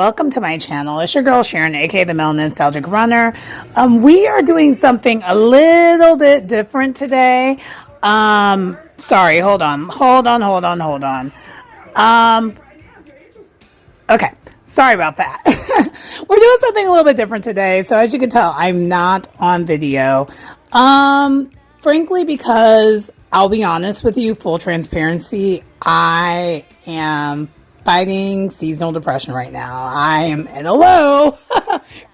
welcome to my channel. It's your girl Sharon, aka the Melanin Nostalgic Runner. We are doing something a little bit different today. Sorry, hold on. Okay, sorry about that. We're doing something a little bit different today. So as you can tell, I'm not on video. Frankly, because I'll be honest with you, full transparency, I am fighting seasonal depression right now. I am in a low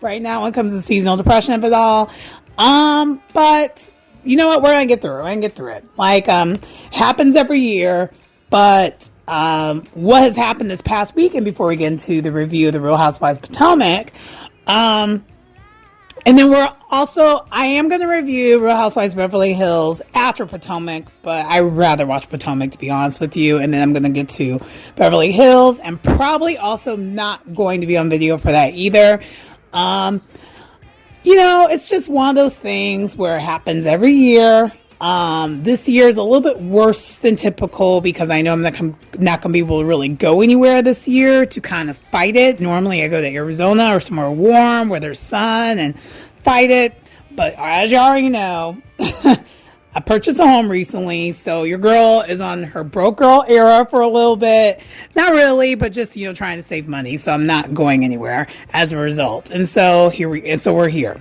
right now when it comes to seasonal depression of it all. But you know what? We're gonna get through it. Like, happens every year. But what has happened this past weekend before we get into the review of the Real Housewives of Potomac, and then I am going to review Real Housewives of Beverly Hills after Potomac, but I rather watch Potomac, to be honest with you. And then I'm going to get to Beverly Hills, and probably also not going to be on video for that either. It's just one of those things where it happens every year. This year is a little bit worse than typical because I know I'm not going to be able to really go anywhere this year to kind of fight it. Normally I go to Arizona or somewhere warm where there's sun and fight it. But as you already know, I purchased a home recently. So your girl is on her broke girl era for a little bit. Not really, but just, trying to save money. So I'm not going anywhere as a result. And so we're here.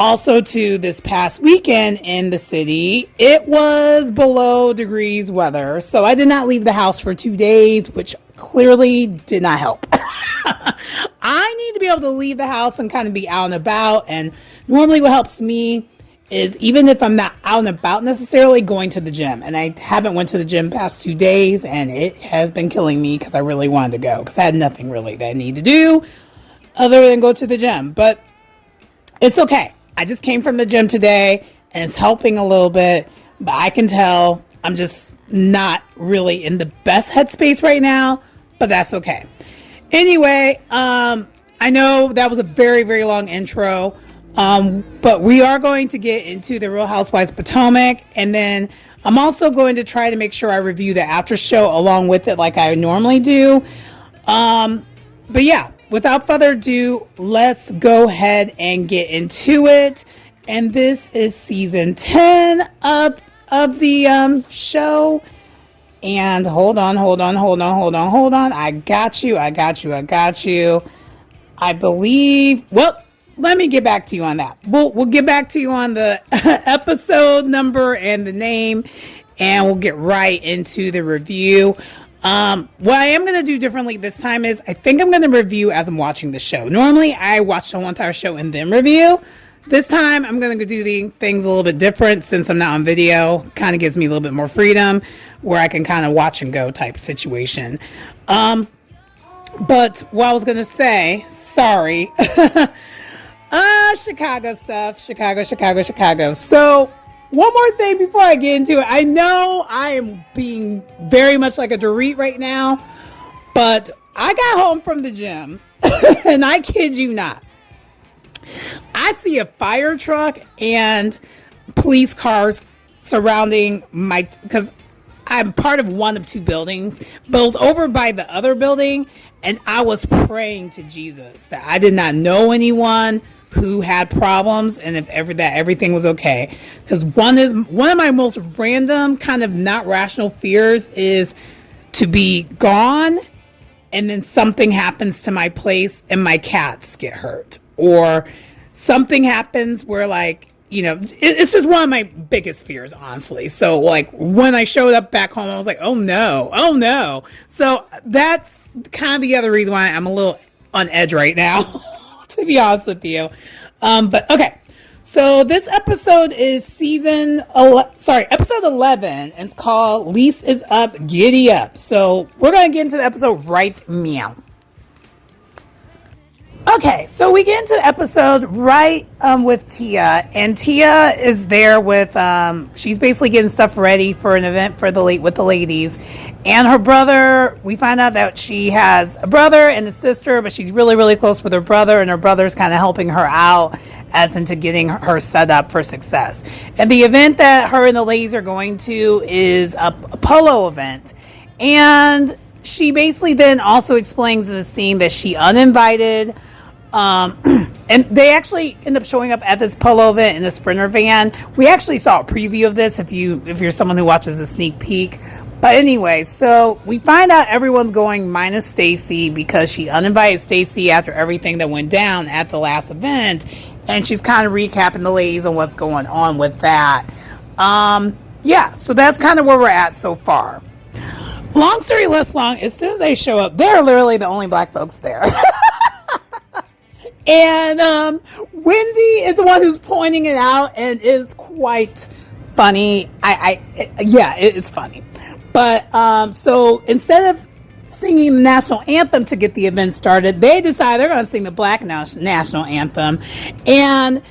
Also, to this past weekend in the city, it was below degrees weather. So I did not leave the house for 2 days, which clearly did not help. I need to be able to leave the house and kind of be out and about. And normally what helps me is, even if I'm not out and about necessarily, going to the gym. And I haven't went to the gym past 2 days, and it has been killing me because I really wanted to go because I had nothing really that I need to do other than go to the gym. But it's okay. I just came from the gym today and it's helping a little bit, but I can tell I'm just not really in the best headspace right now, but that's okay. Anyway, I know that was a very, very long intro, but we are going to get into the Real Housewives of Potomac, and then I'm also going to try to make sure I review the after show along with it like I normally do. But yeah. Without further ado, let's go ahead and get into it. And this is season 10 of the show. And hold on. I got you. I believe, well, let me get back to you on that. We'll get back to you on the episode number and the name, and we'll get right into the review. What I am going to do differently this time is I think I'm going to review as I'm watching the show. Normally I watch the whole entire show and then review. This time I'm going to do the things a little bit different since I'm not on video. Kind of gives me a little bit more freedom where I can kind of watch and go type situation. But what I was going to say, sorry. Chicago stuff. Chicago. So, one more thing before I get into it. I know I am being very much like a Dorit right now, but I got home from the gym, and I kid you not, I see a fire truck and police cars surrounding because I'm part of one of two buildings, but it was over by the other building, and I was praying to Jesus that I did not know anyone who had problems, and if everything was okay. Because one of my most random kind of not rational fears is to be gone and then something happens to my place and my cats get hurt, or something happens where it's just one of my biggest fears, honestly. So like when I showed up back home, I was like, oh no. So that's kind of the other reason why I'm a little on edge right now. To be honest with you. But okay. So this episode is episode 11, and it's called Lease is Up, Giddy Up. So we're going to get into the episode right meow. Okay, so we get into the episode right with Tia, and Tia is there with she's basically getting stuff ready for an event with the ladies. And her brother, we find out that she has a brother and a sister, but she's really, really close with her brother, and her brother's kind of helping her out as into getting her set up for success. And the event that her and the ladies are going to is a polo event. And she basically then also explains in the scene that she uninvited. And they actually end up showing up at this polo event in the Sprinter van. We actually saw a preview of this if you're someone who watches a sneak peek. But anyway, so we find out everyone's going minus Stacy because she uninvited Stacy after everything that went down at the last event, and she's kind of recapping the ladies on what's going on with that. Yeah, so that's kind of where we're at so far. Long story less long, as soon as they show up, they're literally the only black folks there. And Wendy is the one who's pointing it out and is quite funny. Yeah, it is funny. But so instead of singing the national anthem to get the event started, they decide they're going to sing the black national anthem. And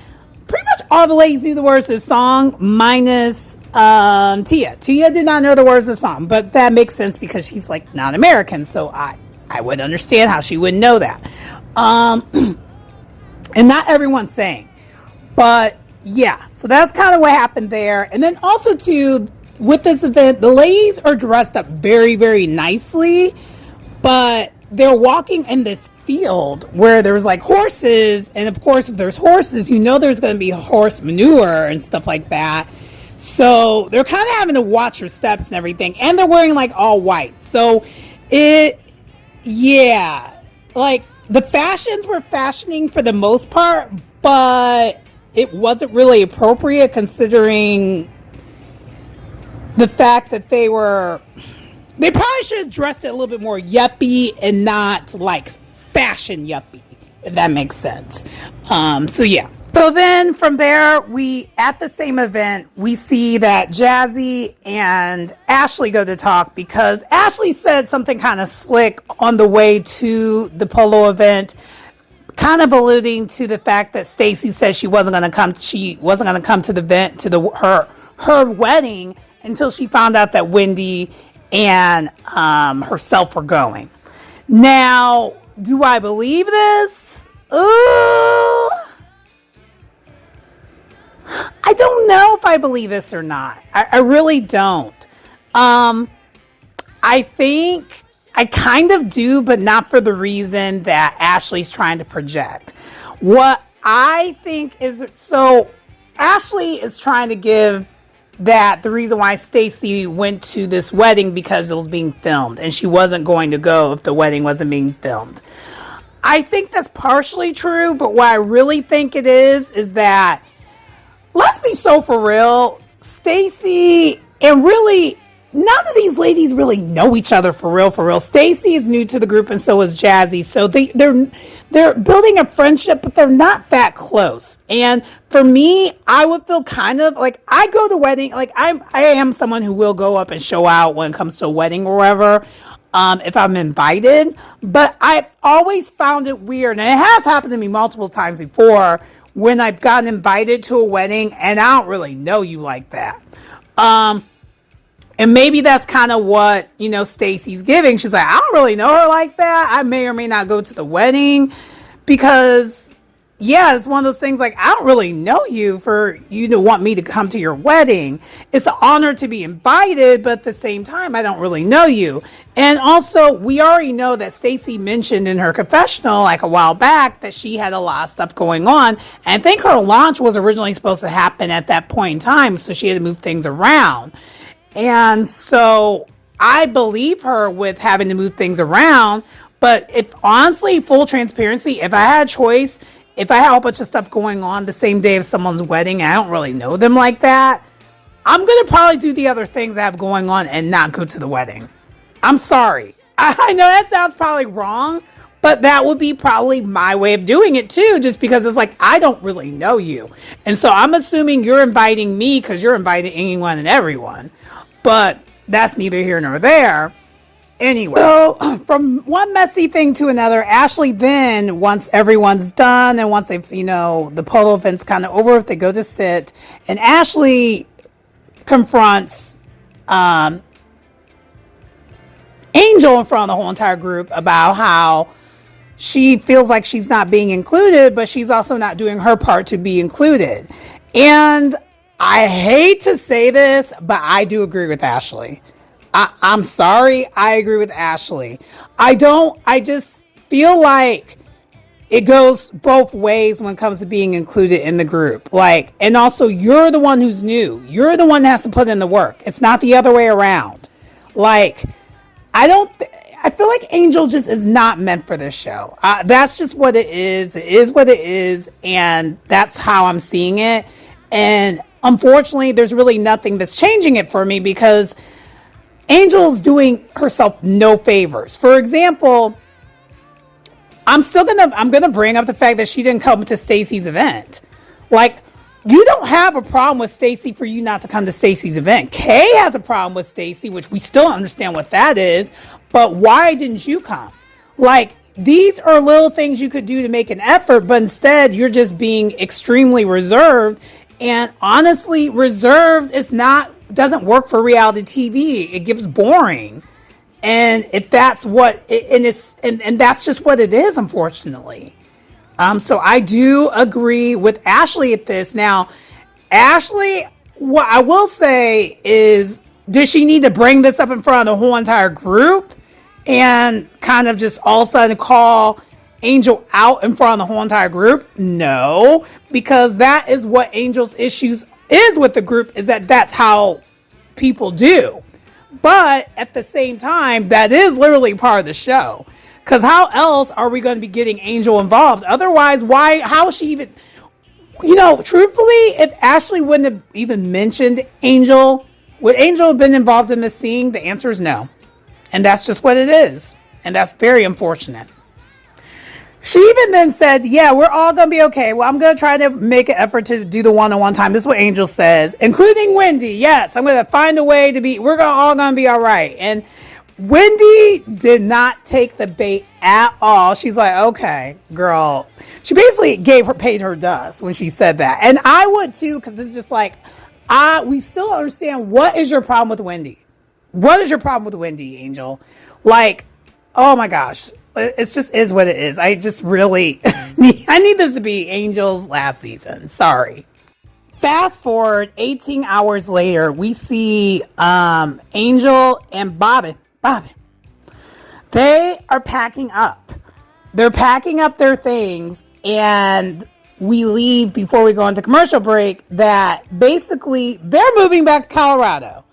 pretty much all the ladies knew the words to the song, minus Tia. Tia did not know the words of the song, but that makes sense because she's like not American, so I would understand how she wouldn't know that. And not everyone sang, but yeah, so that's kind of what happened there. And then also too, with this event, the ladies are dressed up very, very nicely, but they're walking in this field where there's like horses, and of course if there's horses, you know there's going to be horse manure and stuff like that. So they're kind of having to watch their steps and everything, and they're wearing like all white. So like the fashions were fashioning for the most part, but it wasn't really appropriate considering the fact that they probably should have dressed it a little bit more yuppie and not like fashion yuppie, if that makes sense. So yeah. So then from there, at the same event, we see that Jazzy and Ashley go to talk because Ashley said something kind of slick on the way to the polo event, kind of alluding to the fact that Stacy said she wasn't going to come to the event, to her wedding, until she found out that Wendy and herself were going. Now, do I believe this? Ooh, I don't know if I believe this or not. I really don't. I think I kind of do, but not for the reason that Ashley's trying to project. What I think is, so Ashley is trying to give that the reason why Stacy went to this wedding because it was being filmed and she wasn't going to go if the wedding wasn't being filmed. I think that's partially true, but what I really think it is that, let's be so for real, Stacy, and really none of these ladies really know each other for real. Stacy is new to the group and so is Jazzy. So they're building a friendship, but they're not that close. And for me, I would feel kind of like, I go to wedding, like I am someone who will go up and show out when it comes to a wedding or whatever, if I'm invited. But I've always found it weird, and it has happened to me multiple times before, when I've gotten invited to a wedding and I don't really know you like that. And maybe that's kind of what, Stacy's giving. She's like, I don't really know her like that. I may or may not go to the wedding because, yeah, it's one of those things like, I don't really know you for you to want me to come to your wedding. It's an honor to be invited, but at the same time, I don't really know you. And also, we already know that Stacy mentioned in her confessional like a while back that she had a lot of stuff going on. And I think her launch was originally supposed to happen at that point in time, so she had to move things around. And so I believe her with having to move things around. But if honestly, full transparency, if I had a choice, if I had a bunch of stuff going on the same day of someone's wedding, I don't really know them like that, I'm going to probably do the other things I have going on and not go to the wedding. I'm sorry. I know that sounds probably wrong, but that would be probably my way of doing it too, just because it's like, I don't really know you. And so I'm assuming you're inviting me because you're inviting anyone and everyone. But that's neither here nor there. Anyway, so from one messy thing to another, Ashley then, once everyone's done and once they've, the polo event's kind of over, they go to sit, and Ashley confronts Angel in front of the whole entire group about how she feels like she's not being included, but she's also not doing her part to be included. And I hate to say this, but I do agree with Ashley. I'm sorry. I agree with Ashley. I just feel like it goes both ways when it comes to being included in the group. Like, and also you're the one who's new. You're the one that has to put in the work. It's not the other way around. Like, I feel like Angel just is not meant for this show. That's just what it is. It is what it is. And that's how I'm seeing it. And unfortunately, there's really nothing that's changing it for me because Angel's doing herself no favors. For example, I'm gonna bring up the fact that she didn't come to Stacy's event. Like, you don't have a problem with Stacy for you not to come to Stacy's event. Kay has a problem with Stacy, which we still don't understand what that is. But why didn't you come? Like, these are little things you could do to make an effort, but instead you're just being extremely reserved. And honestly, reserved doesn't work for reality TV. It gives boring. And if that's what and that's just what it is, unfortunately. So I do agree with Ashley at this. Now, Ashley, what I will say is, does she need to bring this up in front of the whole entire group and kind of just all of a sudden call Angel out in front of the whole entire group? No, because that is what Angel's issues is with the group, is that that's how people do. But at the same time, that is literally part of the show. Because how else are we going to be getting Angel involved? Otherwise, how is she even, truthfully, if Ashley wouldn't have even mentioned Angel, would Angel have been involved in the scene? The answer is no. And that's just what it is. And that's very unfortunate. She even then said, yeah, we're all going to be okay. Well, I'm going to try to make an effort to do the one-on-one time. This is what Angel says, including Wendy. Yes, I'm going to find a way we're all going to be all right. And Wendy did not take the bait at all. She's like, okay, girl. She basically paid her dust when she said that. And I would too, because it's just like, we still don't understand, what is your problem with Wendy? What is your problem with Wendy, Angel? Like, oh my gosh. It just is what it is. I just really, I need this to be Angel's last season. Sorry. Fast forward 18 hours later, we see Angel and Bobby. They are packing up. They're packing up their things, and we leave before we go into commercial break that basically they're moving back to Colorado.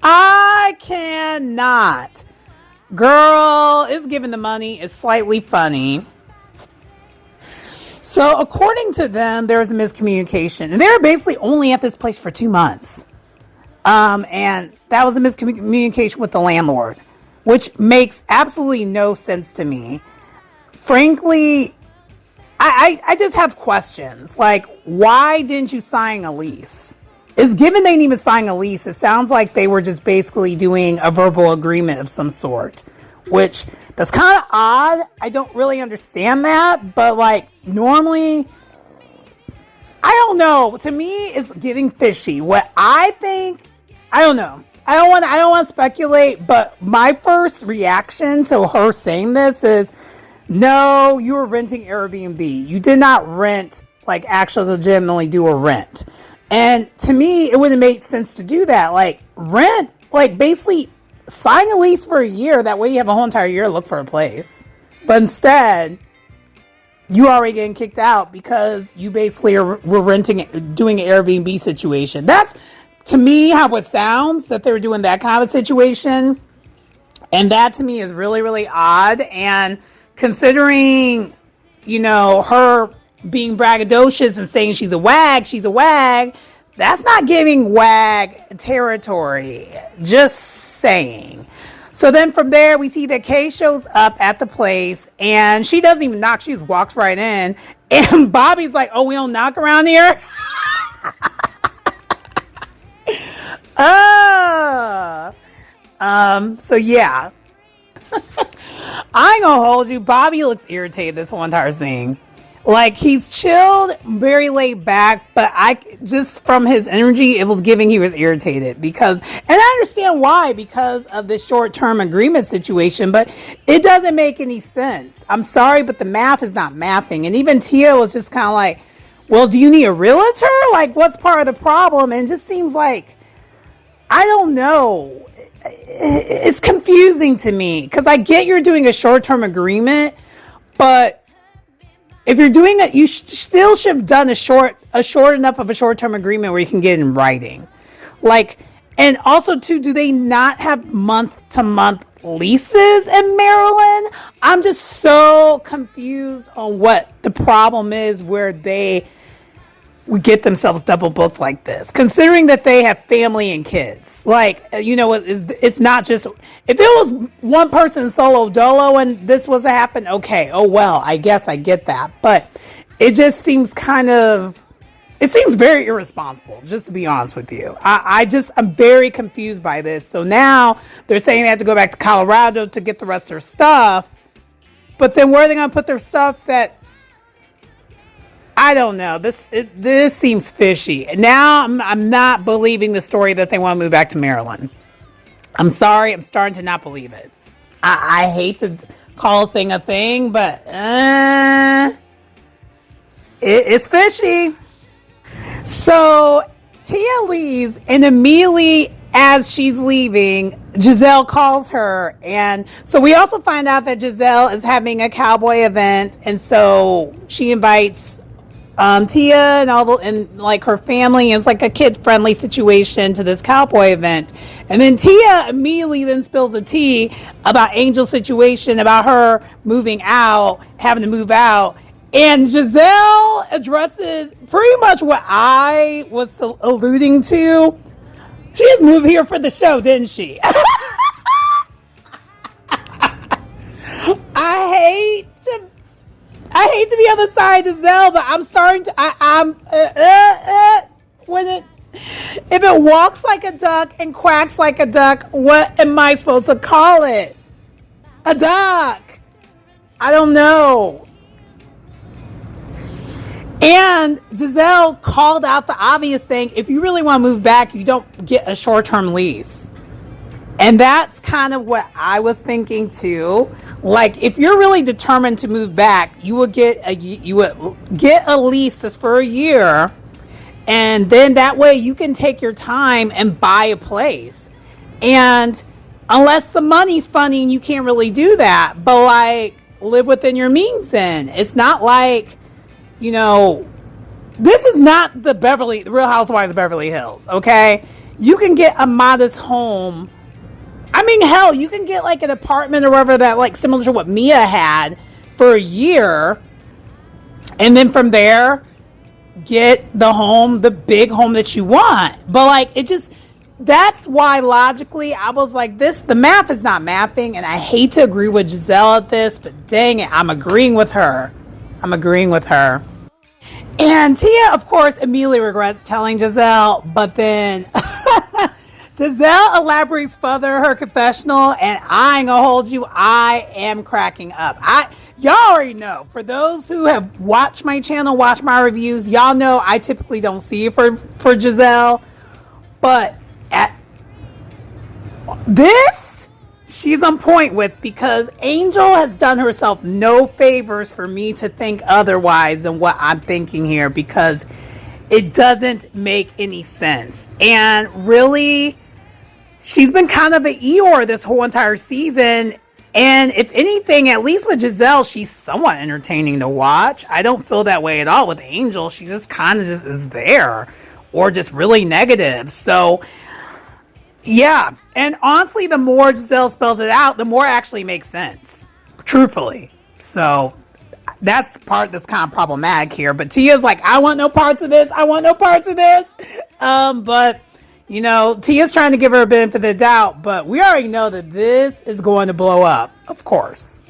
I cannot. Girl, it's giving the money. It's slightly funny. So according to them, there was a miscommunication. And they were basically only at this place for 2 months. And that was a miscommunication with the landlord, which makes absolutely no sense to me. Frankly, I just have questions. Like, why didn't you sign a lease? It's given they didn't even sign a lease. It sounds like they were just basically doing a verbal agreement of some sort, which that's kind of odd. I don't really understand that, but like normally, I don't know. To me, it's giving fishy. What I think, I don't know. I don't want to speculate, but my first reaction to her saying this is, no, you were renting Airbnb. You did not rent, like actually legitimately do a rent. And to me, it wouldn't make sense to do that. Like, rent, like, basically sign a lease for a year. That way you have a whole entire year to look for a place. But instead, you already getting kicked out because you basically were renting, doing an Airbnb situation. That's, to me, how it sounds, that they were doing that kind of a situation. And that, to me, is really, really odd. And considering, her being braggadocious and saying she's a wag, that's not giving wag territory. Just saying. So then from there, we see that Kay shows up at the place and she doesn't even knock. She just walks right in. And Bobby's like, oh, we don't knock around here? So yeah. I ain't gonna hold you. Bobby looks irritated this whole entire thing. Like, he's chilled, very laid back, but just from his energy, it was giving he was irritated because, and I understand why, because of the short-term agreement situation, but it doesn't make any sense. I'm sorry, but the math is not mathing. And even Tia was just kind of like, well, do you need a realtor? Like, what's part of the problem? And it just seems like I don't know. It's confusing to me because I get you're doing a short-term agreement, but if you're doing it, you still should have done a short enough of a short-term agreement where you can get in writing. Like, and also too, do they not have month-to-month leases in Maryland? I'm just so confused on what the problem is where they would get themselves double booked like this, considering that they have family and kids. Like, it's not just, if it was one person solo dolo and this was to happen, okay, oh well, I guess I get that. But it just seems it seems very irresponsible, just to be honest with you. I'm very confused by this. So now they're saying they have to go back to Colorado to get the rest of their stuff. But then where are they going to put their stuff that, I don't know. This seems fishy. Now I'm not believing the story that they want to move back to Maryland. I'm sorry. I'm starting to not believe it. I hate to call a thing, but it's fishy. So Tia leaves, and immediately as she's leaving, Giselle calls her. And so we also find out that Giselle is having a cowboy event. And so she invites Tia and like her family. It's like a kid-friendly situation to this cowboy event. And then Tia immediately then spills the tea about Angel's situation, about her moving out, having to move out. And Giselle addresses pretty much what I was alluding to. She just moved here for the show, didn't she? I hate to be on the side of Giselle, but I'm starting to. If it walks like a duck and quacks like a duck, what am I supposed to call it? A duck. I don't know. And Giselle called out the obvious thing. If you really want to move back, you don't get a short-term lease. And that's kind of what I was thinking too. Like, if you're really determined to move back, you would get a lease that's for a year. And then that way you can take your time and buy a place. And unless the money's funny and you can't really do that, but like, live within your means then. It's not like, this is not the Real Housewives of Beverly Hills, okay? You can get a modest home. I mean, hell, you can get like an apartment or whatever that, like, similar to what Mia had for a year. And then from there, get the big home that you want. But like, that's why logically I was like, the math is not mapping. And I hate to agree with Giselle at this, but dang it, I'm agreeing with her. And Tia, of course, immediately regrets telling Giselle, but then Giselle elaborates further her confessional, and I ain't gonna hold you, I am cracking up. Y'all already know. For those who have watched my channel, watched my reviews, y'all know I typically don't see it for Giselle, but at this, she's on point with, because Angel has done herself no favors for me to think otherwise than what I'm thinking here, because it doesn't make any sense. And really, she's been kind of an Eeyore this whole entire season. And if anything, at least with Giselle, she's somewhat entertaining to watch. I don't feel that way at all with Angel. She just kind of just is there, or just really negative. So yeah, and honestly, the more Giselle spells it out, the more it actually makes sense, truthfully. So that's part that's kind of problematic here. But Tia's like, I want no parts of this. But Tia's trying to give her a benefit of the doubt. But we already know that this is going to blow up, of course.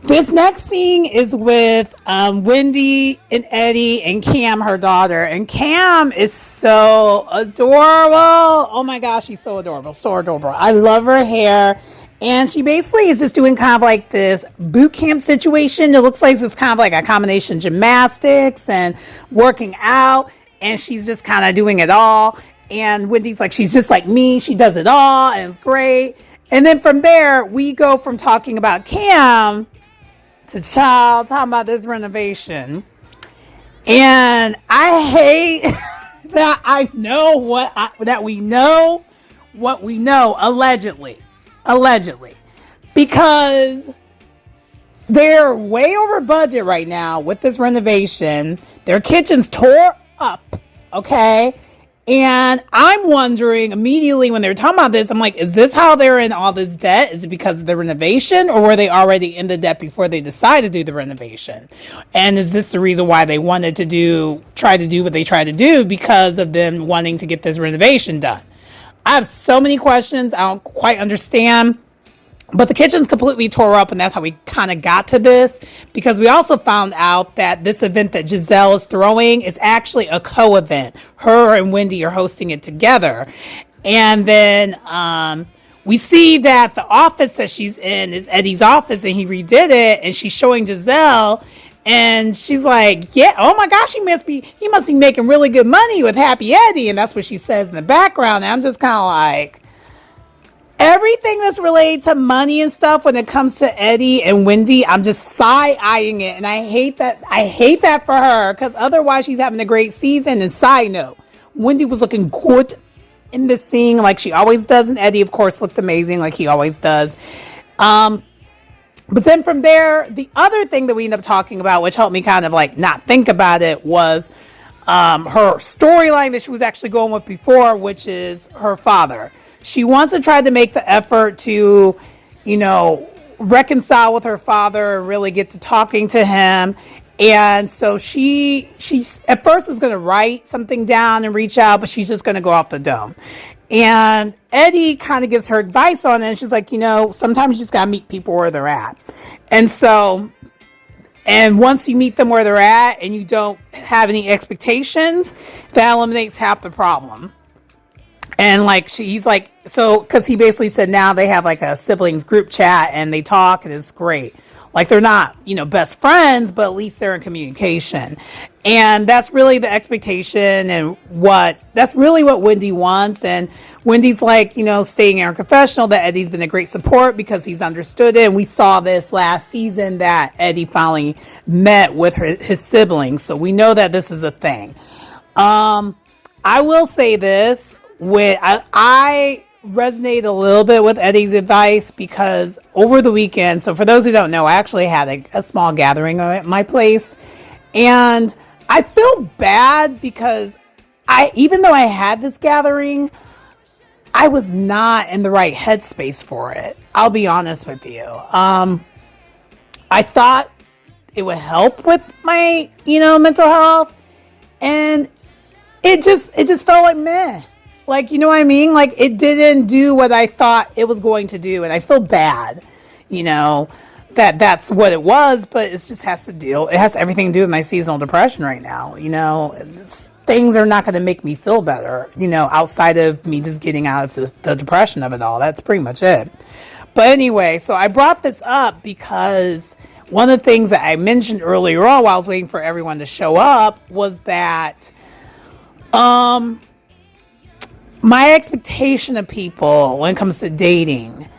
This next scene is with Wendy and Eddie and Cam, her daughter. And Cam is so adorable. Oh my gosh, she's so adorable. So adorable. I love her hair. And she basically is just doing kind of like this boot camp situation. It looks like it's kind of like a combination of gymnastics and working out. And she's just kind of doing it all. And Wendy's like, she's just like me. She does it all. And it's great. And then from there, we go from talking about Cam to talking about this renovation. And I hate that we know what we know, allegedly, because they're way over budget right now with this renovation. Their kitchen's tore up, okay? And I'm wondering immediately when they were talking about this, I'm like, is this how they're in all this debt? Is it because of the renovation, or were they already in the debt before they decided to do the renovation? And is this the reason why they wanted to try to do what they tried to do, because of them wanting to get this renovation done? I have so many questions. I don't quite understand. But the kitchen's completely tore up, and that's how we kind of got to this, because we also found out that this event that Giselle is throwing is actually a co-event. Her and Wendy are hosting it together. And then we see that the office that she's in is Eddie's office, and he redid it, and she's showing Giselle, and she's like, yeah, oh my gosh, he must be making really good money with Happy Eddie. And that's what she says in the background. And I'm just kind of like, everything that's related to money and stuff when it comes to Eddie and Wendy, I'm just side-eyeing it. And I hate that for her, because otherwise she's having a great season. And side note, Wendy was looking good in this scene like she always does. And Eddie, of course, looked amazing like he always does. But then from there, the other thing that we ended up talking about, which helped me kind of like not think about it, was her storyline that she was actually going with before, which is her father. She wants to try to make the effort to, reconcile with her father and really get to talking to him. And so she at first was going to write something down and reach out, but she's just going to go off the dome. And Eddie kind of gives her advice on it. And she's like, sometimes you just got to meet people where they're at. And once you meet them where they're at and you don't have any expectations, that eliminates half the problem. And he's like, so, because he basically said now they have like a siblings group chat and they talk and it's great. Like they're not, best friends, but at least they're in communication. And that's really the expectation, and that's really what Wendy wants. And Wendy's like, staying in her confessional that Eddie's been a great support because he's understood it. And we saw this last season that Eddie finally met with his siblings. So we know that this is a thing. I will say this. I resonate a little bit with Eddie's advice, because over the weekend, so for those who don't know, I actually had a small gathering at my place, and I feel bad because even though I had this gathering, I was not in the right headspace for it. I'll be honest with you. I thought it would help with my, mental health, and it just felt like meh. Like, you know what I mean? Like, it didn't do what I thought it was going to do. And I feel bad, that's what it was. But it just it has everything to do with my seasonal depression right now. Things are not going to make me feel better, outside of me just getting out of the depression of it all. That's pretty much it. But anyway, so I brought this up because one of the things that I mentioned earlier on while I was waiting for everyone to show up was that, my expectation of people when it comes to dating,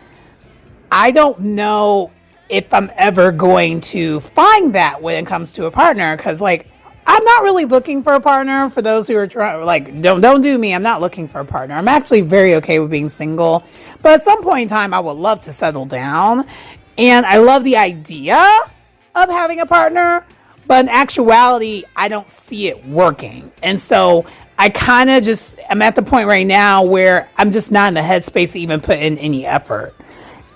I don't know if I'm ever going to find that when it comes to a partner. Because, I'm not really looking for a partner. For those who are trying, don't do me. I'm not looking for a partner. I'm actually very okay with being single. But at some point in time, I would love to settle down. And I love the idea of having a partner. But in actuality, I don't see it working. And so I kind of I'm at the point right now where I'm just not in the headspace to even put in any effort.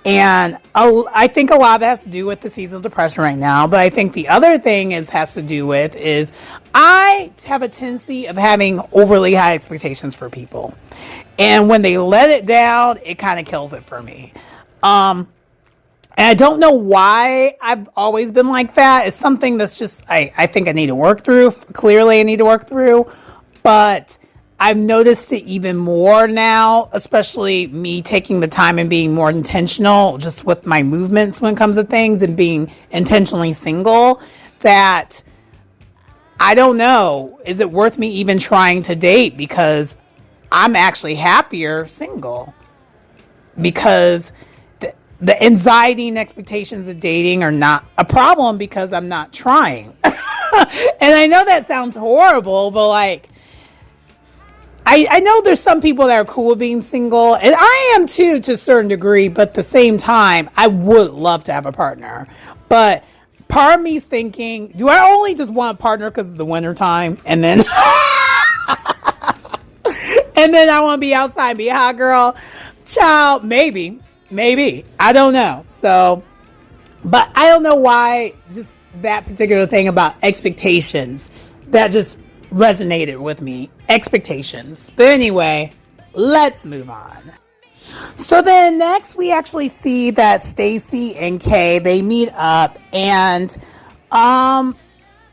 And I think a lot of it has to do with the seasonal depression right now. But I think the other thing has to do with is I have a tendency of having overly high expectations for people. And when they let it down, it kind of kills it for me. And I don't know why I've always been like that. It's something that's just, I think I need to work through. Clearly I need to work through. But I've noticed it even more now, especially me taking the time and being more intentional just with my movements when it comes to things and being intentionally single, that I don't know, is it worth me even trying to date? Because I'm actually happier single, because the anxiety and expectations of dating are not a problem because I'm not trying. And I know that sounds horrible, but I know there's some people that are cool with being single, and I am too to a certain degree, but at the same time, I would love to have a partner. But part of me's thinking, do I only just want a partner because it's the winter time? And then and then I want to be outside and be a hot girl? Child, maybe. Maybe. I don't know. So, but I don't know why just that particular thing about expectations that just resonated with me. Expectations. But anyway, let's move on. So then next we actually see that Stacy and Kay, they meet up, and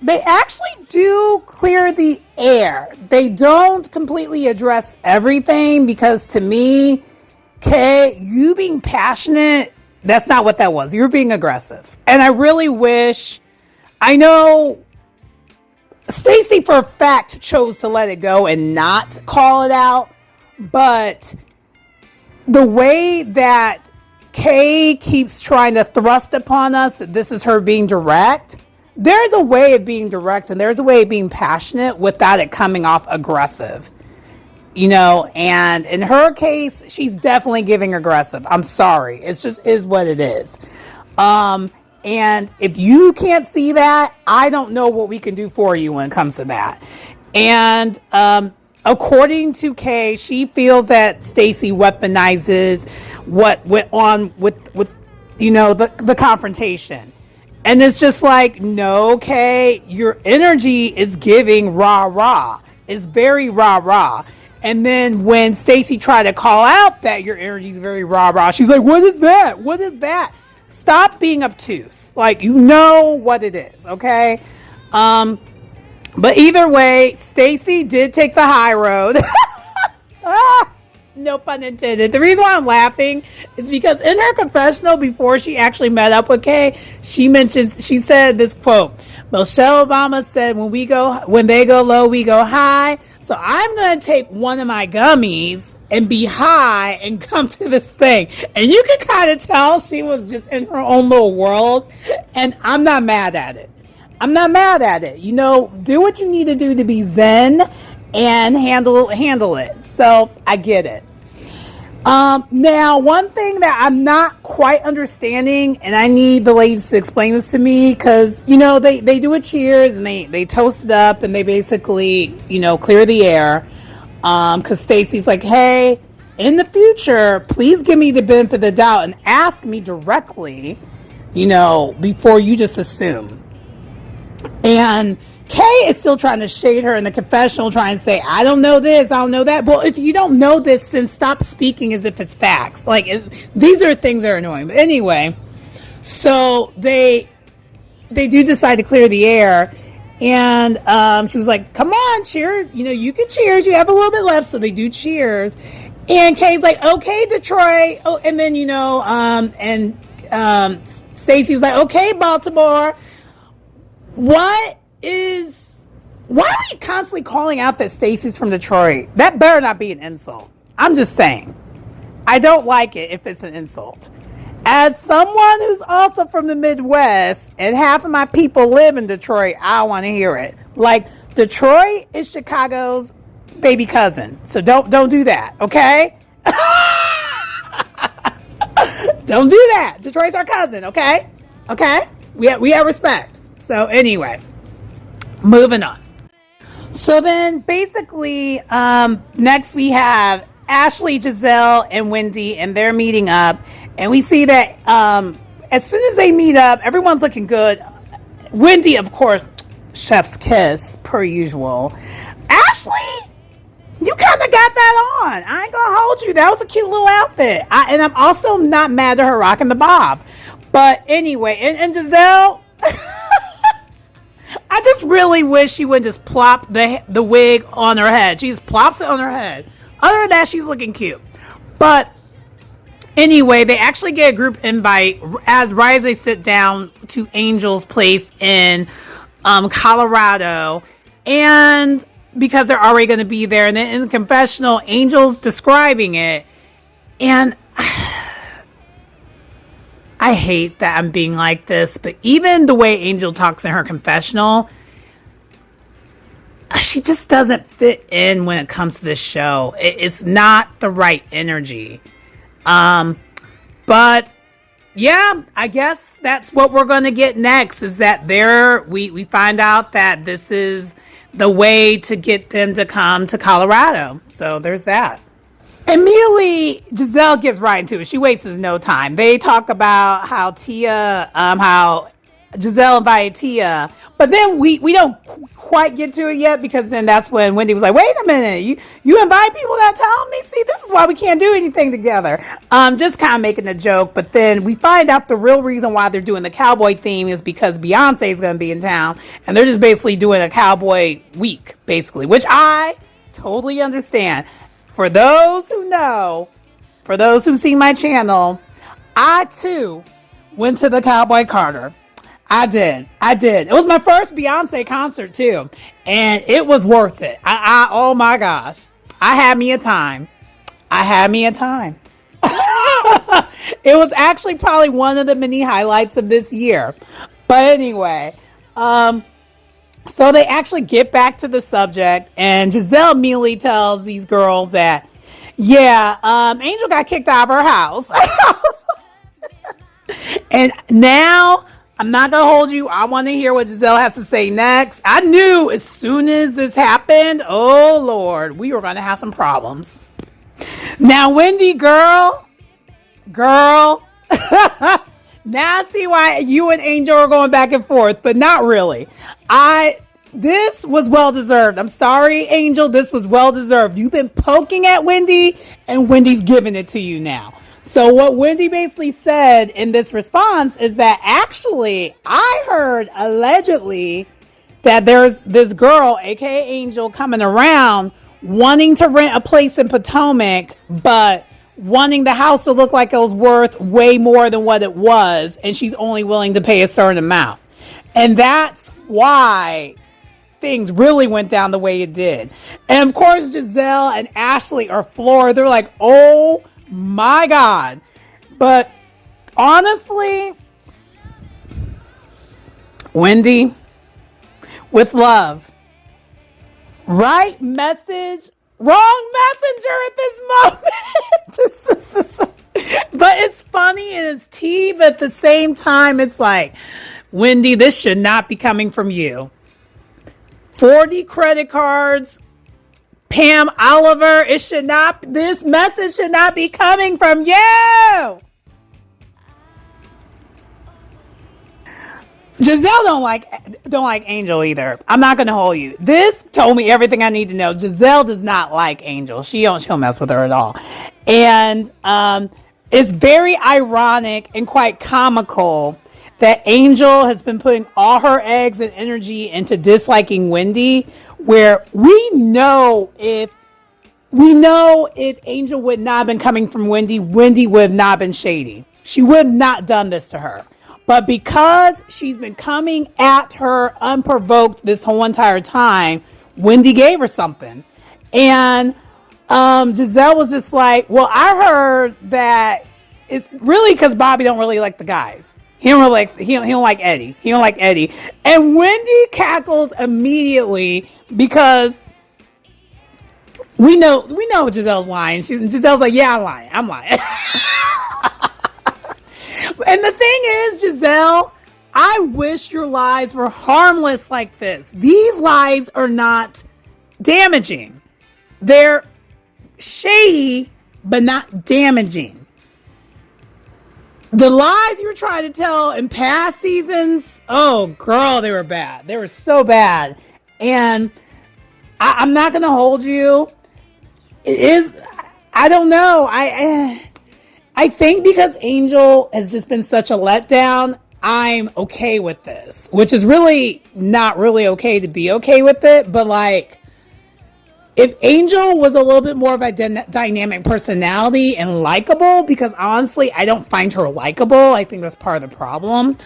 they actually do clear the air. They don't completely address everything, because to me, Kay, you being passionate, that's not what that was. You're being aggressive. And I really wish, I know Stacy for a fact chose to let it go and not call it out, but the way that Kay keeps trying to thrust upon us that this is her being direct, there's a way of being direct and there's a way of being passionate without it coming off aggressive. You know, and in her case, she's definitely giving aggressive. I'm sorry. It's just is what it is. And if you can't see that, I don't know what we can do for you when it comes to that. And according to Kay, she feels that Stacy weaponizes what went on with you know, the confrontation. And it's just like, no, Kay, your energy is giving rah-rah. It's very rah-rah. And then when Stacy tried to call out that your energy is very rah-rah, she's like, what is that? What is that? Stop being obtuse. Like, you know what it is, okay? But either way, Stacy did take the high road. No pun intended. The reason why I'm laughing is because in her confessional before she actually met up with Kay, she said this quote, Michelle Obama said, when they go low, we go high. So I'm going to take one of my gummies and be high and come to this thing. And you can kind of tell she was just in her own little world. And I'm not mad at it. I'm not mad at it. You know, do what you need to do to be zen and handle it. So I get it. Now, one thing that I'm not quite understanding, and I need the ladies to explain this to me, because, you know, they do a cheers and they toast it up and they basically, you know, clear the air. Because Stacy's like, hey, in the future, please give me the benefit of the doubt and ask me directly, you know, before you just assume. And Kay is still trying to shade her in the confessional, trying to say, I don't know this, I don't know that. Well, if you don't know this, then stop speaking as if it's facts. Like, these are things that are annoying. But anyway, so they do decide to clear the air. And she was like, come on, cheers. You know, you can cheers. You have a little bit left. So they do cheers. And Kay's like, okay, Detroit. Oh, and then, you know, Stacey's like, okay, Baltimore. Why are we constantly calling out that Stacey's from Detroit? That better not be an insult. I'm just saying. I don't like it if it's an insult. As someone who's also from the Midwest and half of my people live in Detroit, I want to hear it. Like, Detroit is Chicago's baby cousin. So don't do that, okay? Don't do that. Detroit's our cousin, okay? Okay? We have respect. So anyway, moving on. So then basically, next we have Ashley, Giselle, and Wendy, and they're meeting up. And we see that as soon as they meet up, everyone's looking good. Wendy, of course, chef's kiss, per usual. Ashley, you kind of got that on. I ain't gonna hold you. That was a cute little outfit. And I'm also not mad at her rocking the bob. But anyway, and Giselle, I just really wish she would just plop the wig on her head. She just plops it on her head. Other than that, she's looking cute. But anyway, they actually get a group invite as right as they sit down to Angel's place in Colorado. And because they're already going to be there. And then in the confessional, Angel's describing it. And I hate that I'm being like this, but even the way Angel talks in her confessional, she just doesn't fit in when it comes to this show. It's not the right energy. But yeah, I guess that's what we're going to get next, is that we find out that this is the way to get them to come to Colorado. So there's that. Immediately, Giselle gets right into it. She wastes no time. They talk about how how Giselle invited Tia, but then we don't quite get to it yet, because then that's when Wendy was like, "Wait a minute, you invite people that tell me? See, this is why we can't do anything together." Just kind of making a joke, but then we find out the real reason why they're doing the cowboy theme is because Beyonce is going to be in town, and they're just basically doing a cowboy week, basically, which I totally understand. For those who know, for those who see my channel, I too went to the Cowboy Carter. I did. It was my first Beyonce concert too, and it was worth it. Oh my gosh, I had me a time. It was actually probably one of the many highlights of this year. But anyway, so they actually get back to the subject, and Giselle immediately tells these girls that, Angel got kicked out of her house. And now, I'm not going to hold you. I want to hear what Giselle has to say next. I knew as soon as this happened, oh Lord, we were going to have some problems. Now, Wendy, girl. Now I see why you and Angel are going back and forth, but not really. This was well-deserved. I'm sorry, Angel. This was well-deserved. You've been poking at Wendy, and Wendy's giving it to you now. So what Wendy basically said in this response is that actually, I heard allegedly that there's this girl, aka Angel, coming around wanting to rent a place in Potomac, but wanting the house to look like it was worth way more than what it was, and she's only willing to pay a certain amount. And that's why things really went down the way it did. And of course, Giselle and Ashley are floored. They're like, oh my God. But honestly, Wendy, with love, right message, wrong messenger at this moment. But it's funny and it's tea, but at the same time, it's like, Wendy, this should not be coming from you. 40 credit cards, Pam Oliver, this message should not be coming from you. Giselle don't like Angel either. I'm not gonna hold you. This told me everything I need to know. Giselle does not like Angel. She'll mess with her at all. And it's very ironic and quite comical that Angel has been putting all her eggs and energy into disliking Wendy, where we know if Angel would not have been coming from Wendy, Wendy would have not been shady. She would have not done this to her. But because she's been coming at her unprovoked this whole entire time, Wendy gave her something. And Giselle was just like, well, I heard that it's really because Bobby don't really like the guys. He don't like Eddie. He don't like Eddie. And Wendy cackles immediately because we know Giselle's lying. Giselle's like, yeah, I'm lying. And the thing is, Giselle, I wish your lies were harmless like this. These lies are not damaging. They're shady, but not damaging. The lies you were trying to tell in past seasons, oh, girl, they were bad. They were so bad. And I'm not going to hold you. I don't know. I think because Angel has just been such a letdown, I'm okay with this, which is really not really okay to be okay with it. But like, if Angel was a little bit more of a dynamic personality and likable, because honestly, I don't find her likable. I think that's part of the problem.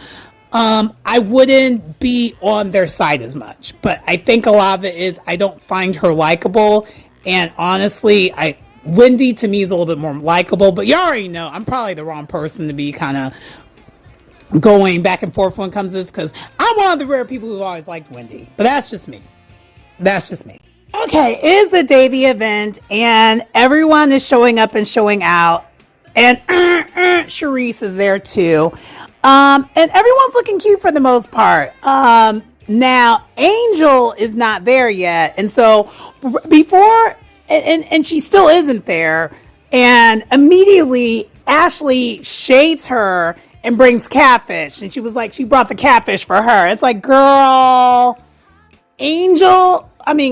I wouldn't be on their side as much, but I think a lot of it is I don't find her likable. And honestly, Wendy to me is a little bit more likable, but you already know I'm probably the wrong person to be kind of going back and forth when it comes to this, because I'm one of the rare people who always liked Wendy, but that's just me. That's just me. Okay, it is the day of the event, and everyone is showing up and showing out, and Charisse is there too, and everyone's looking cute for the most part. Now Angel is not there yet, and so before, and she still isn't there, and immediately Ashley shades her and brings catfish, and she was like, she brought the catfish for her. It's like, girl,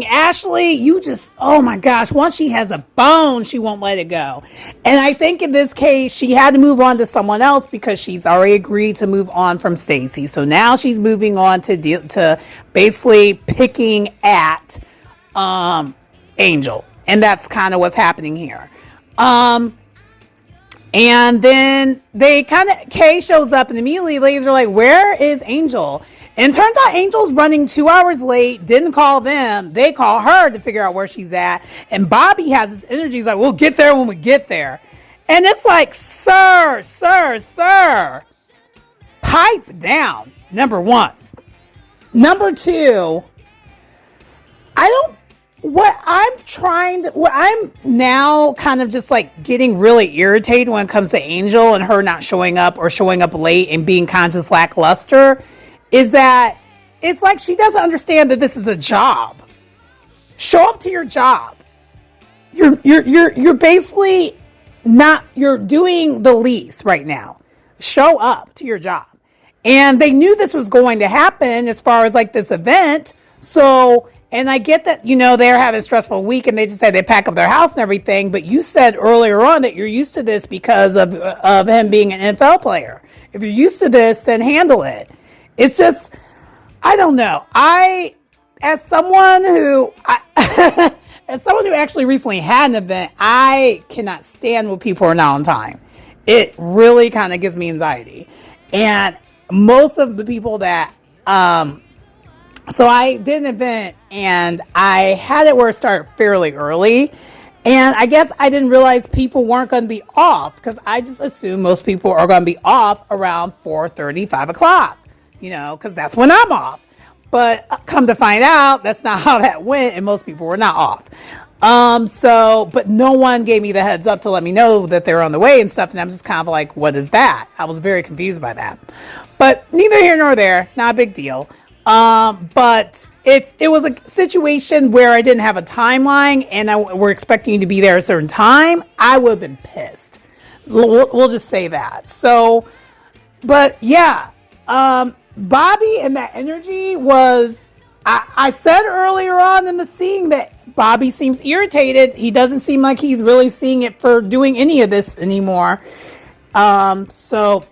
Ashley, you just, oh my gosh, once she has a bone, she won't let it go. And I think in this case, she had to move on to someone else because she's already agreed to move on from Stacy. So now she's moving on to basically picking at Angel. And that's kind of what's happening here. And then Kay shows up and immediately ladies are like, where is Angel? And it turns out Angel's running 2 hours late, didn't call them. They call her to figure out where she's at. And Bobby has this energy. He's like, we'll get there when we get there. And it's like, sir, pipe down, number one. Number two, I'm now kind of just like getting really irritated when it comes to Angel and her not showing up or showing up late and being kind of just lackluster, is that it's like she doesn't understand that this is a job. Show up to your job. You're basically not, you're doing the lease right now. Show up to your job. And they knew this was going to happen as far as like this event. So, and I get that, they're having a stressful week and they just said they pack up their house and everything. But you said earlier on that you're used to this because of him being an NFL player. If you're used to this, then handle it. It's just, I don't know. As someone who actually recently had an event, I cannot stand when people are not on time. It really kind of gives me anxiety. And most of the people that, so I did an event and I had it where it started fairly early. And I guess I didn't realize people weren't going to be off because I just assumed most people are going to be off around 4:30, 5 o'clock. Because that's when I'm off. But come to find out, that's not how that went, and most people were not off. But no one gave me the heads up to let me know that they're on the way and stuff, and I'm just kind of like, what is that? I was very confused by that. But neither here nor there, not a big deal. But if it was a situation where I didn't have a timeline and we're expecting you to be there a certain time, I would have been pissed. We'll just say that. So, but yeah, Bobby and that energy was, I said earlier on in the scene that Bobby seems irritated. He doesn't seem like he's really seeing it for doing any of this anymore. So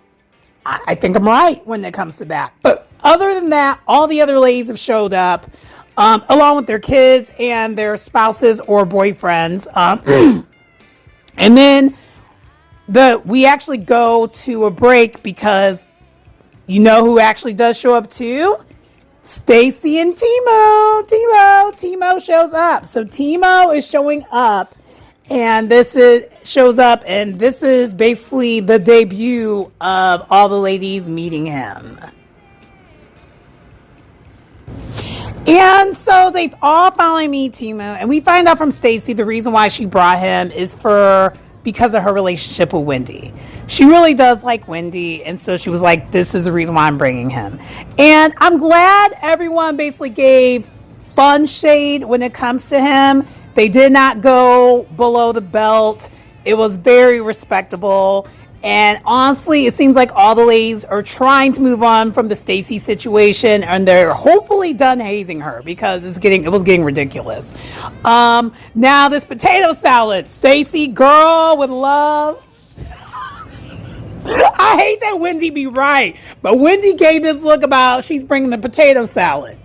I think I'm right when it comes to that. But other than that, all the other ladies have showed up, along with their kids and their spouses or boyfriends. And then we actually go to a break because you know who actually does show up too? Stacy and Timo. Timo shows up. So Timo is showing up, and this is basically the debut of all the ladies meeting him. And so they've all finally meet Timo, and we find out from Stacy the reason why she brought him is because of her relationship with Wendy. She really does like Wendy, and so she was like, this is the reason why I'm bringing him. And I'm glad everyone basically gave fun shade when it comes to him. They did not go below the belt. It was very respectable. And honestly, it seems like all the ladies are trying to move on from the Stacy situation, and they're hopefully done hazing her because it was getting ridiculous. Now this potato salad, Stacy, girl with love. I hate that Wendy be right, but Wendy gave this look about she's bringing the potato salad,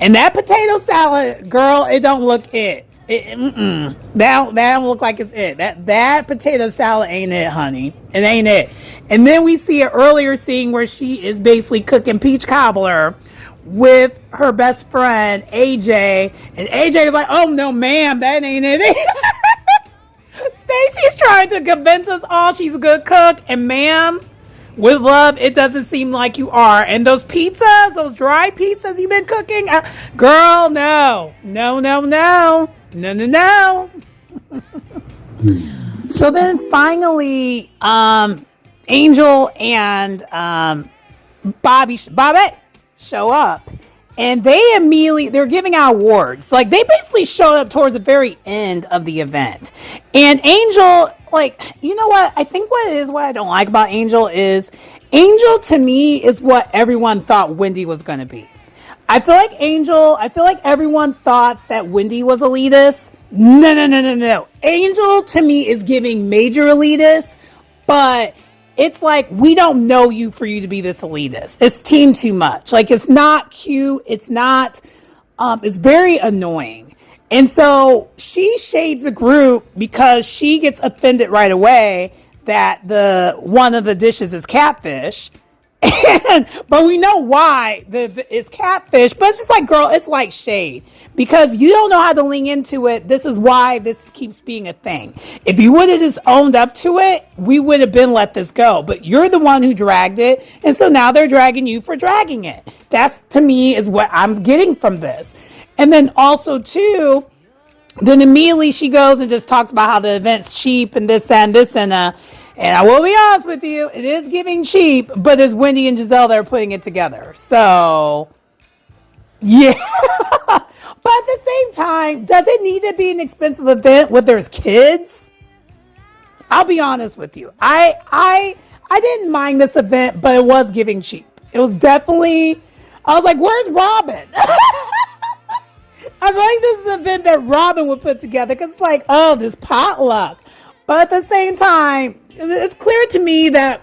and that potato salad, girl, it don't look it. That don't look like it's it. That potato salad ain't it, honey. It ain't it. And then we see an earlier scene where she is basically cooking peach cobbler with her best friend AJ, and AJ is like, "Oh no, ma'am, that ain't it." Stacy's trying to convince us all she's a good cook, and ma'am, with love, it doesn't seem like you are. And those pizzas, those dry pizzas you've been cooking, girl, no. No, no, no. No, no, no. So then finally, Angel and Bobby show up. And they're giving out awards. Like, they basically showed up towards the very end of the event. And Angel, like, you know what? I think what I don't like about Angel is, Angel to me is what everyone thought Wendy was going to be. I feel like everyone thought that Wendy was elitist. No. Angel to me is giving major elitist, but it's like, we don't know you for you to be this elitist. It's team too much. Like, it's not cute. It's not, it's very annoying. And so she shades the group because she gets offended right away that one of the dishes is catfish. But we know why it's catfish. But it's just like, girl, it's like shade. Because you don't know how to lean into it. This is why this keeps being a thing. If you would have just owned up to it, we would have been let this go. But you're the one who dragged it. And so now they're dragging you for dragging it. That's, to me, is what I'm getting from this. And then also, too, then immediately she goes and just talks about how the event's cheap and this and this and I will be honest with you, it is giving cheap, but it's Wendy and Giselle that are putting it together. So, yeah. But at the same time, does it need to be an expensive event where there's kids? I'll be honest with you. I didn't mind this event, but it was giving cheap. It was definitely, I was like, where's Robin? I feel like this is an event that Robin would put together because it's like, oh, this potluck. But at the same time, it's clear to me that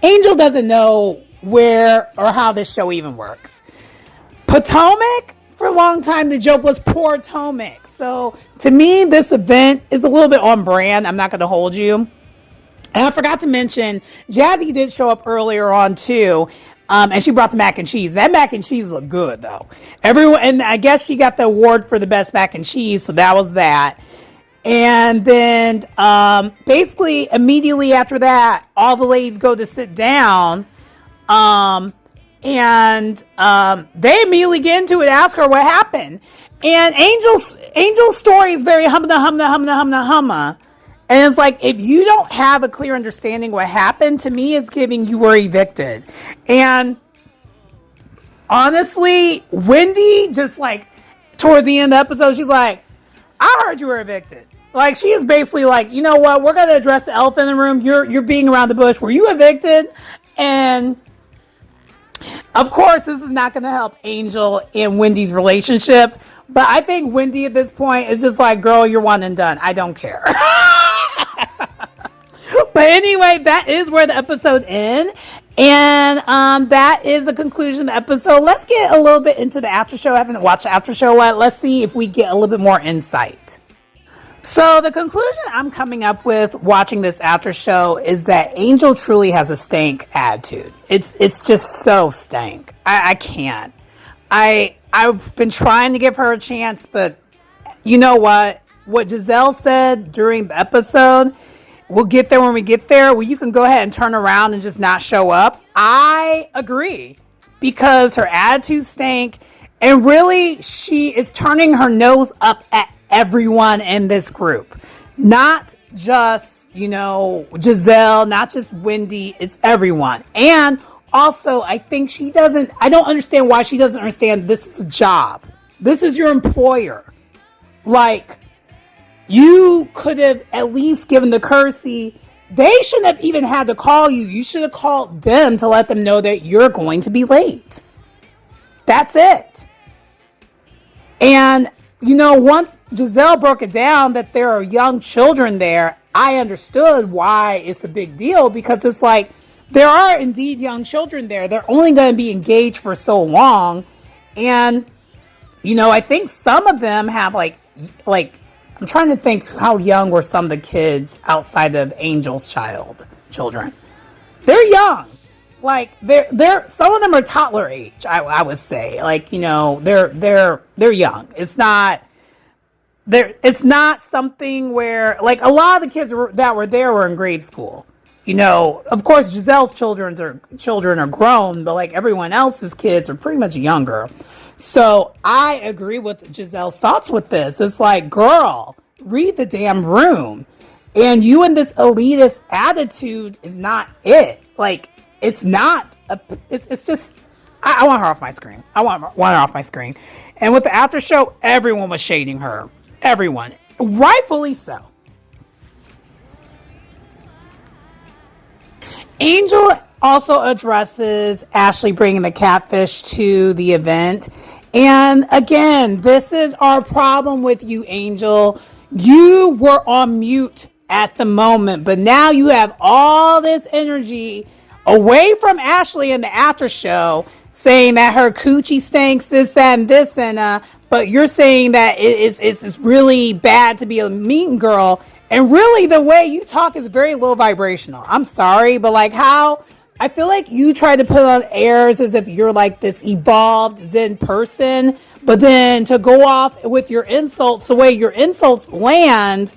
Angel doesn't know where or how this show even works. Potomac, for a long time, the joke was poor Potomac. So to me, this event is a little bit on brand. I'm not going to hold you. And I forgot to mention, Jazzy did show up earlier on too. And she brought the mac and cheese. That mac and cheese looked good though. And I guess she got the award for the best mac and cheese. So that was that. And then basically immediately after that, all the ladies go to sit down. And they immediately get into it, ask her what happened. And Angel's story is very humma. And it's like, if you don't have a clear understanding what happened, to me, it's giving you were evicted. And honestly, Wendy just like, towards the end of the episode, she's like, I heard you were evicted. Like, she is basically like, you know what? We're going to address the elephant in the room. You're being around the bush. Were you evicted? And of course, this is not going to help Angel and Wendy's relationship. But I think Wendy at this point is just like, girl, you're one and done. I don't care. But anyway, that is where the episode ends. And that is the conclusion of the episode. Let's get a little bit into the after show. I haven't watched the after show yet. Let's see if we get a little bit more insight. So the conclusion I'm coming up with watching this after show is that Angel truly has a stank attitude. It's just so stank. I can't. I've been trying to give her a chance, but you know what? What Giselle said during the episode, we'll get there when we get there. Well, you can go ahead and turn around and just not show up. I agree, because her attitude stank, and really she is turning her nose up at everyone in this group. Not just, Giselle, not just Wendy, it's everyone. And also, I think I don't understand why she doesn't understand this is a job. This is your employer. Like, you could have at least given the courtesy. They shouldn't have even had to call you. You should have called them to let them know that you're going to be late. That's it. And, once Giselle broke it down that there are young children there, I understood why it's a big deal, because it's like, there are indeed young children there. They're only going to be engaged for so long. And, I think some of them have like, I'm trying to think how young were some of the kids outside of Angel's children. They're young. Like, they're some of them are toddler age, I would say. Like, they're young. It's not something where, like, a lot of the kids that were there were in grade school. Of course, Giselle's children are grown, but like everyone else's kids are pretty much younger. So I agree with Giselle's thoughts with this. It's like, girl, read the damn room. And you and this elitist attitude is not it. Like, it's not, it's just, I want her off my screen. I want her off my screen. And with the after show, everyone was shading her. Everyone. Rightfully so. Angel also addresses Ashley bringing the catfish to the event. And again, this is our problem with you, Angel. You were on mute at the moment, but now you have all this energy away from Ashley in the after show saying that her coochie stinks, this, that, and this, and but you're saying that it's really bad to be a mean girl. And really, the way you talk is very low vibrational. I'm sorry, but like how I feel like you try to put on airs as if you're like this evolved Zen person, but then to go off with your insults, the way your insults land,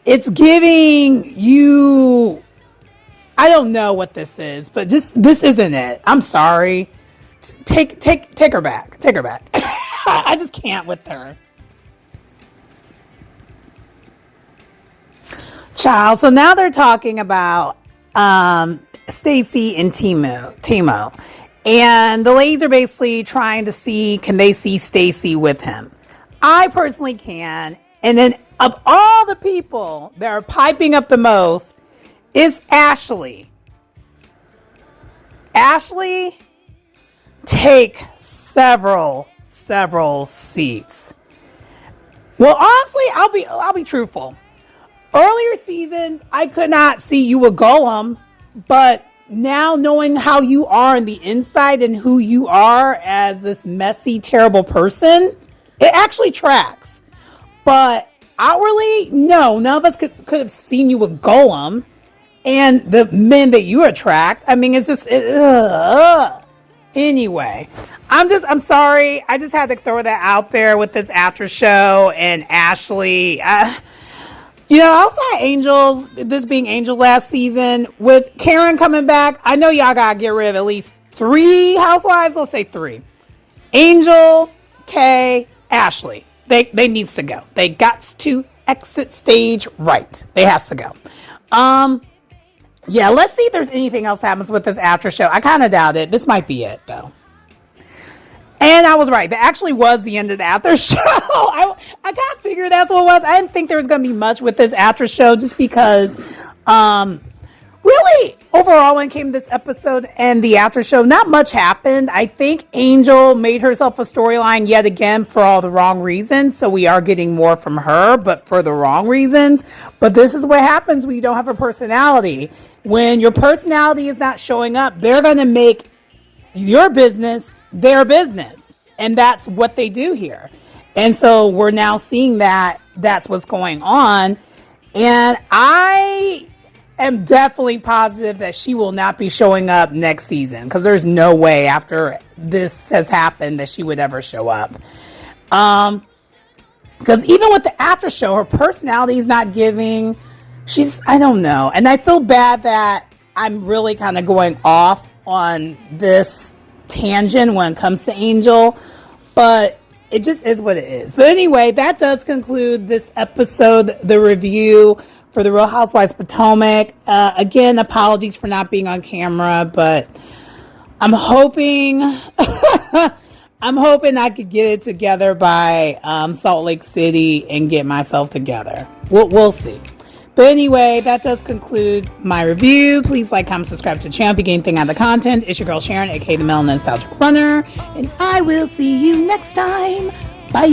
it's giving you, I don't know what this is, but this isn't it. I'm sorry. Take her back. Take her back. I just can't with her. Child. So now they're talking about Stacy and Timo. And the ladies are basically trying to see, can they see Stacy with him? I personally can. And then of all the people that are piping up the most is Ashley. Ashley, take several seats. Well, honestly, I'll be truthful. Earlier seasons, I could not see you a golem, but now knowing how you are on the inside and who you are as this messy, terrible person, it actually tracks. But outwardly, no, none of us could have seen you a golem. And the men that you attract, I mean, it's just, anyway. I'm sorry. I just had to throw that out there with this after show and Ashley. Outside Angels, this being Angels last season, with Karen coming back, I know y'all gotta get rid of at least 3 housewives. Let's say 3. Angel, Kay, Ashley. They needs to go. They got to exit stage right. They has to go. Yeah, let's see if there's anything else happens with this after show. I kind of doubt it. This might be it, though. And I was right. That actually was the end of the after show. I kind of figured that's what it was. I didn't think there was going to be much with this after show just because, really, overall, when it came to this episode and the after show, not much happened. I think Angel made herself a storyline yet again for all the wrong reasons. So we are getting more from her, but for the wrong reasons. But this is what happens when you don't have a personality. When your personality is not showing up, they're going to make your business their business. And that's what they do here. And so we're now seeing that that's what's going on. And I am definitely positive that she will not be showing up next season, because there's no way after this has happened that she would ever show up. Because even with the after show, her personality is not giving. I don't know. And I feel bad that I'm really kind of going off on this tangent when it comes to Angel, but it just is what it is. But anyway, that does conclude this episode, the review for the Real Housewives of Potomac. Again, apologies for not being on camera, but I'm hoping I could get it together by Salt Lake City and get myself together. We'll see. But anyway, that does conclude my review. Please like, comment, subscribe to the channel if you get anything out of the content. It's your girl Sharon, aka the Melanin Nostalgic Runner, and I will see you next time. Bye.